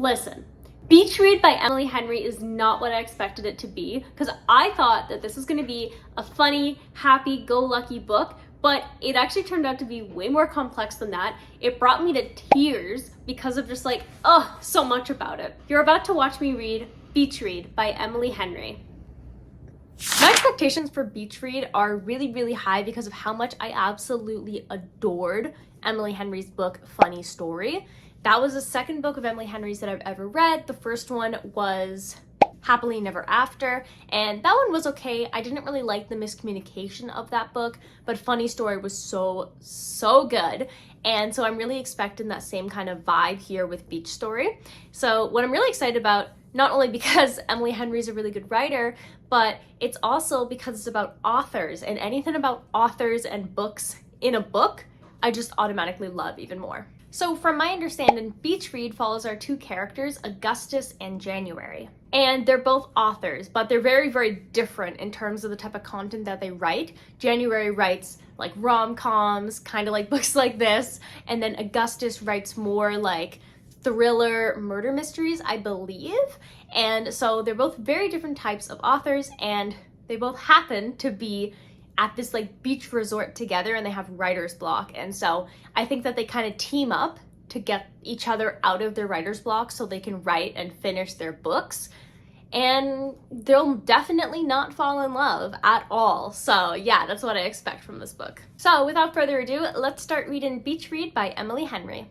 Listen, Beach Read by Emily Henry is not what I expected it to be, because I thought that this was going to be a funny, happy-go-lucky book, but it actually turned out to be way more complex than that. It brought me to tears because of just like, oh, so much about it. You're about to watch me read Beach Read by Emily Henry. My expectations for Beach Read are really, really high because of how much I absolutely adored Emily Henry's book, Funny Story. That was the second book of Emily Henry's that I've ever read. The first one was Happily Never After, and that one was okay. I didn't really like the miscommunication of that book, but Funny Story was so good. And so I'm really expecting that same kind of vibe here with Beach Story. So what I'm really excited about, not only because Emily Henry's a really good writer, but it's also because it's about authors, and anything about authors and books in a book, I just automatically love even more. So from my understanding, Beach Read follows our two characters, Augustus and January. And they're both authors, but they're very, very different in terms of the type of content that they write. January writes like rom-coms, kind of like books like this, and then Augustus writes more like thriller murder mysteries, I believe. And so they're both very different types of authors, and they both happen to be at this like beach resort together, and they have writer's block. And so I think that they kind of team up to get each other out of their writer's block so they can write and finish their books. And they'll definitely not fall in love at all. So yeah, that's what I expect from this book. So without further ado, let's start reading Beach Read by Emily Henry.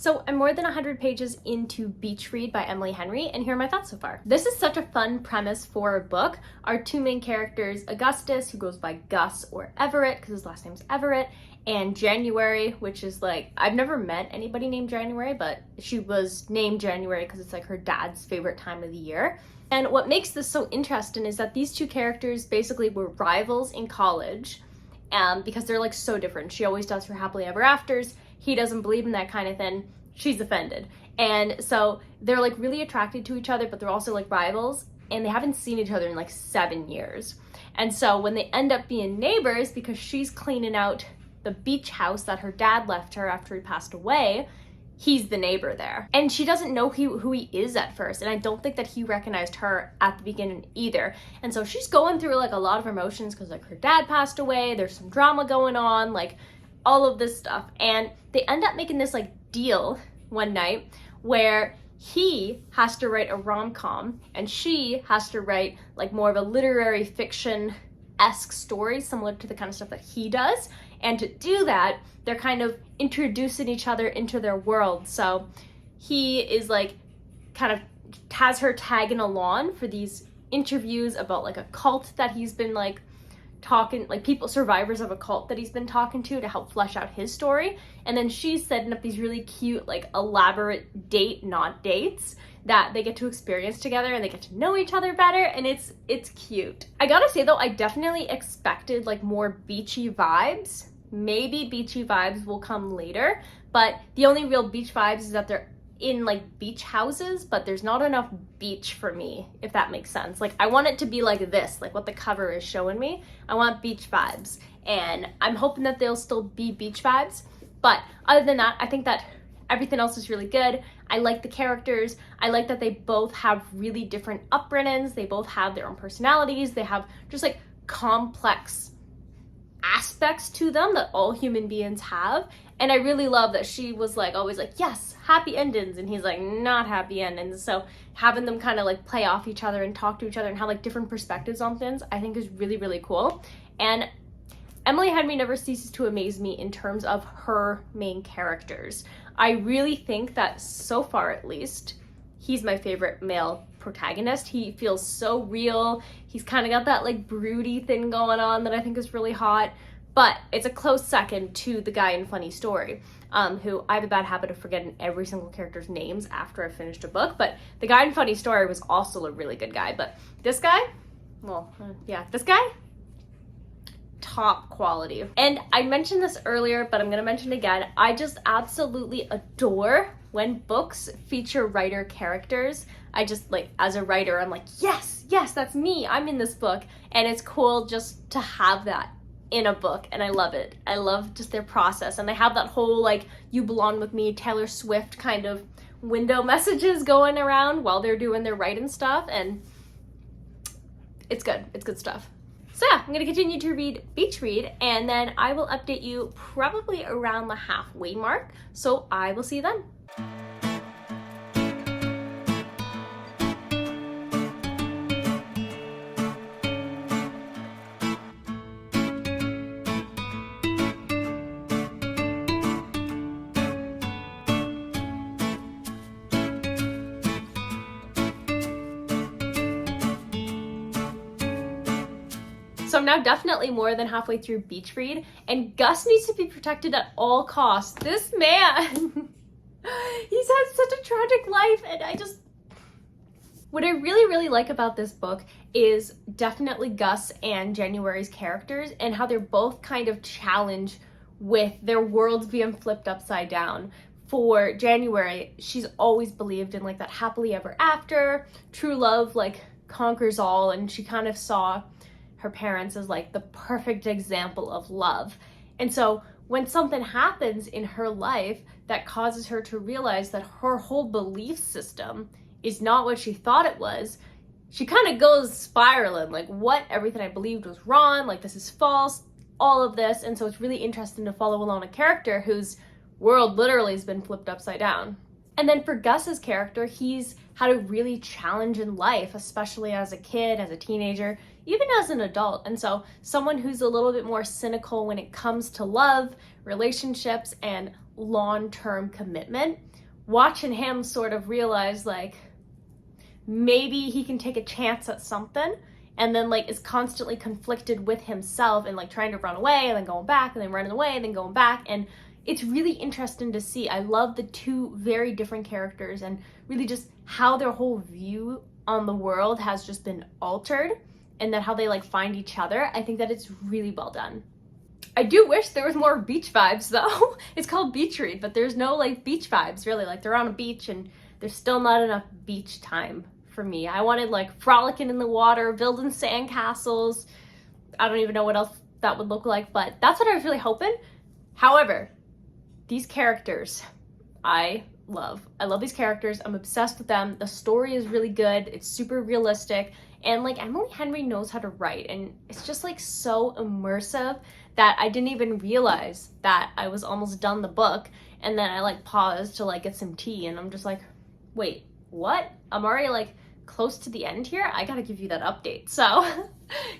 So I'm more than 100 pages into Beach Read by Emily Henry, and here are my thoughts so far. This is such a fun premise for a book. Our two main characters, Augustus, who goes by Gus or Everett, because his last name's Everett, and January, which is like, I've never met anybody named January, but she was named January because it's like her dad's favorite time of the year. And what makes this so interesting is that these two characters basically were rivals in college, because they're like so different. She always does her happily ever afters. He doesn't believe in that kind of thing. She's offended. And so they're like really attracted to each other, but they're also like rivals, and they haven't seen each other in like 7 years. And so when they end up being neighbors, because she's cleaning out the beach house that her dad left her after he passed away, he's the neighbor there. And she doesn't know who he is at first, and I don't think that he recognized her at the beginning either. And so she's going through like a lot of emotions because like her dad passed away, there's some drama going on, like all of this stuff. And they end up making this like deal one night where he has to write a rom-com and she has to write like more of a literary fiction-esque story similar to the kind of stuff that he does. And to do that, they're kind of introducing each other into their world. So he is like kind of has her tagging along for these interviews about like a cult that he's been like talking, like people, survivors of a cult that he's been talking to help flesh out his story. And then she's setting up these really cute, like elaborate not dates that they get to experience together, and they get to know each other better, and it's cute. I gotta say though, I definitely expected like more beachy vibes. Maybe beachy vibes will come later, but the only real beach vibes is that they're in like beach houses, but there's not enough beach for me, if that makes sense. Like I want it to be like this, like what the cover is showing me. I want beach vibes, and I'm hoping that they'll still be beach vibes. But other than that, I think that everything else is really good. I like the characters. I like that they both have really different upbringings. They both have their own personalities. They have just like complex aspects to them that all human beings have. And I really love that she was like always like, yes, happy endings, and he's like, not happy endings. So having them kind of like play off each other and talk to each other and have like different perspectives on things, I think is really, really cool. And Emily Henry never ceases to amaze me in terms of her main characters. I really think that so far, at least, he's my favorite male protagonist. He feels so real. He's kind of got that like broody thing going on that I think is really hot. but it's a close second to the guy in Funny Story, who I have a bad habit of forgetting every single character's names after I finished a book, but the guy in Funny Story was also a really good guy. But this guy, well, yeah, this guy, top quality. And I mentioned this earlier, but I'm gonna mention it again. I just absolutely adore when books feature writer characters. I just, like, as a writer, I'm like, yes, that's me, I'm in this book. And it's cool just to have that in a book, and I love it. I love just their process, and they have that whole, like, you belong with me, Taylor Swift kind of window messages going around while they're doing their writing stuff, and it's good stuff. So yeah, I'm gonna continue to read Beach Read, and then I will update you probably around the halfway mark, so I will see you then. So I'm now definitely more than halfway through Beach Read, and Gus needs to be protected at all costs. This man, he's had such a tragic life, and what I really like about this book is definitely Gus and January's characters, and how they're both kind of challenged with their worlds being flipped upside down. For January, she's always believed in, like, that happily ever after, true love, like, conquers all, and she kind of saw her parents as, like, the perfect example of love. And so when something happens in her life that causes her to realize that her whole belief system is not what she thought it was, she kind of goes spiraling, like, what? Everything I believed was wrong, like, this is false, all of this. And so it's really interesting to follow along a character whose world literally has been flipped upside down. And then for Gus's character, he's had a really challenge in life, especially as a kid, as a teenager, even as an adult. And so someone who's a little bit more cynical when it comes to love, relationships, and long-term commitment, watching him sort of realize, like, maybe he can take a chance at something, and then, like, is constantly conflicted with himself and, like, trying to run away and then going back and then running away and then going back. And it's really interesting to see. I love the two very different characters and really just how their whole view on the world has just been altered, and then how they, like, find each other. I think that it's really well done. I do wish there was more beach vibes, though. It's called Beach Read, but there's no, like, beach vibes, really. Like, they're on a beach, and there's still not enough beach time for me. I wanted, like, frolicking in the water, building sandcastles. I don't even know what else that would look like, but that's what I was really hoping. However, these characters, I love these characters. I'm obsessed with them. The story is really good. It's super realistic. And, like, Emily Henry knows how to write, and it's just, like, so immersive that I didn't even realize that I was almost done the book. And then I, like, paused to, like, get some tea, and I'm just like, wait, what? I'm already, like, close to the end here? I gotta give you that update. So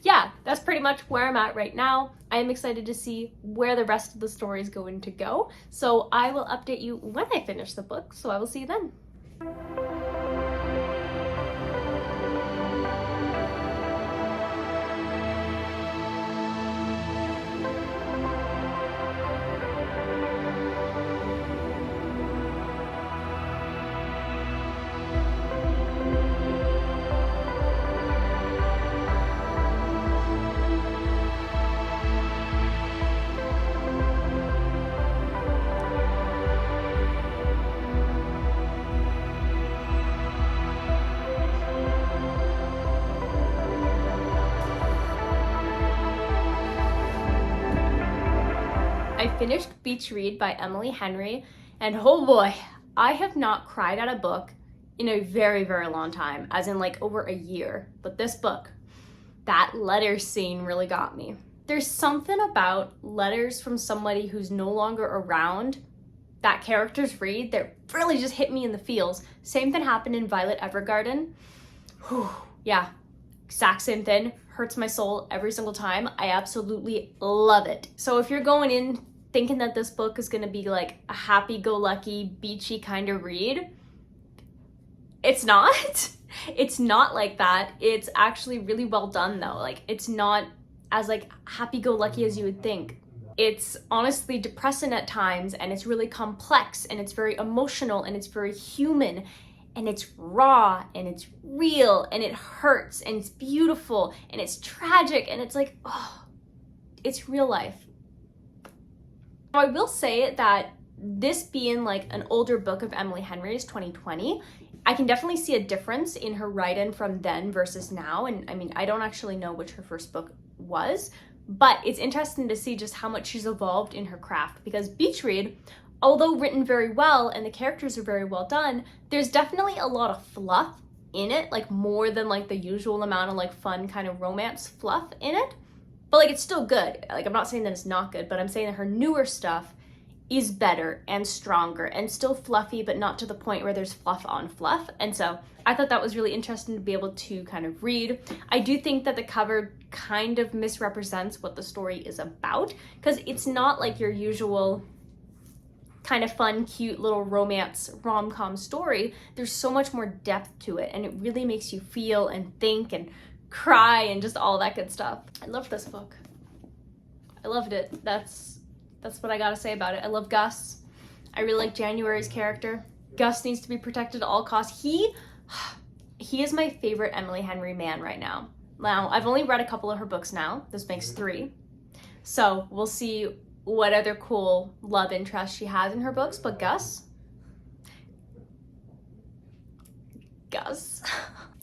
yeah, that's pretty much where I'm at right now. I am excited to see where the rest of the story is going to go. So I will update you when I finish the book. So I will see you then. I finished Beach Read by Emily Henry, and oh boy, I have not cried at a book in a very long time, as in, like, over a year. But this book, that letter scene really got me. There's something about letters from somebody who's no longer around that characters read that really just hit me in the feels. Same thing happened in Violet Evergarden. Whew, yeah, exact same thing. Hurts my soul every single time. I absolutely love it. So if you're going in thinking that this book is gonna be like a happy-go-lucky, beachy kind of read, it's not. It's not like that. It's actually really well done, though. Like, it's not as, like, happy-go-lucky as you would think. It's honestly depressing at times, and it's really complex, and it's very emotional, and it's very human, and it's raw, and it's real, and it hurts, and it's beautiful, and it's tragic, and it's like, oh, it's real life. Now, I will say that this being like an older book of Emily Henry's, 2020, I can definitely see a difference in her write-in from then versus now. And I mean, I don't actually know which her first book was, but it's interesting to see just how much she's evolved in her craft, because Beach Read, although written very well and the characters are very well done, there's definitely a lot of fluff in it, like more than like the usual amount of like fun kind of romance fluff in it. But like, it's still good. Like, I'm not saying that it's not good, but I'm saying that her newer stuff is better and stronger and still fluffy, but not to the point where there's fluff on fluff. And so I thought that was really interesting to be able to kind of read. I do think that the cover kind of misrepresents what the story is about, because it's not like your usual kind of fun, cute little romance rom-com story. There's so much more depth to it, and it really makes you feel and think and cry and just all that good stuff. I loved this book. I loved it. That's what I gotta say about it. I love Gus. I really like January's character. Gus needs to be protected at all costs. He is my favorite Emily Henry man right now. Now, I've only read a couple of her books now. This makes 3. So we'll see what other cool love interest she has in her books, but Gus.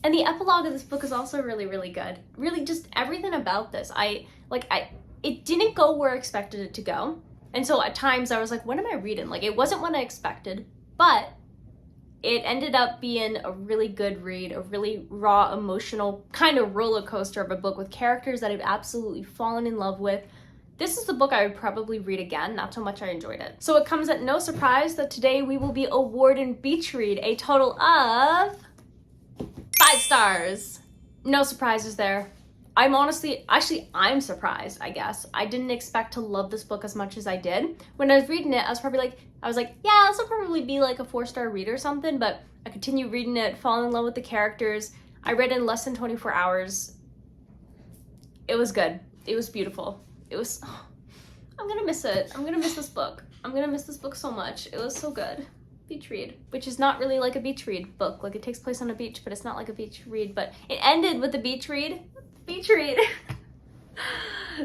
And the epilogue of this book is also really, really good. Really just everything about this. It didn't go where I expected it to go. And so at times I was like, what am I reading? Like, it wasn't what I expected, but it ended up being a really good read, a really raw, emotional kind of roller coaster of a book with characters that I've absolutely fallen in love with. This is the book I would probably read again. That's how much I enjoyed it. So it comes at no surprise that today we will be awarding Beach Read a total of 5 stars. No surprises there. I'm surprised, I guess. I didn't expect to love this book as much as I did. When I was reading it, I was like, yeah, this will probably be like a 4-star read or something, but I continued reading it, falling in love with the characters. I read it in less than 24 hours. It was good. It was beautiful. I'm gonna miss it. I'm gonna miss this book. I'm gonna miss this book so much. It was so good. Beach read, which is not really like a beach read book. Like, it takes place on a beach, but it's not like a beach read, but it ended with a beach read. Beach read.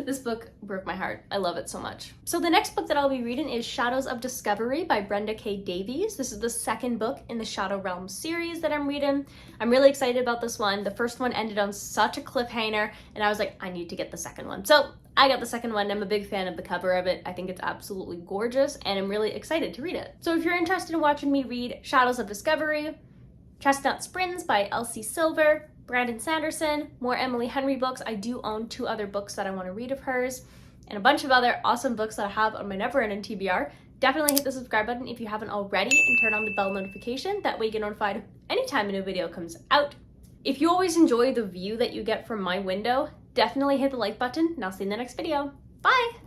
This book broke my heart. I love it so much. So the next book that I'll be reading is Shadows of Discovery by Brenda K. Davies. This is the second book in the Shadow Realm series that I'm reading. I'm really excited about this one. The first one ended on such a cliffhanger, and I was like, I need to get the second one. So I got the second one. I'm a big fan of the cover of it. I think it's absolutely gorgeous, and I'm really excited to read it. So if you're interested in watching me read Shadows of Discovery, Chestnut Springs by Elsie Silver, Brandon Sanderson, more Emily Henry books. I do own 2 other books that I want to read of hers, and a bunch of other awesome books that I have on my never-ending TBR. Definitely hit the subscribe button if you haven't already, and turn on the bell notification. That way you get notified anytime a new video comes out. If you always enjoy the view that you get from my window, definitely hit the like button, and I'll see you in the next video. Bye!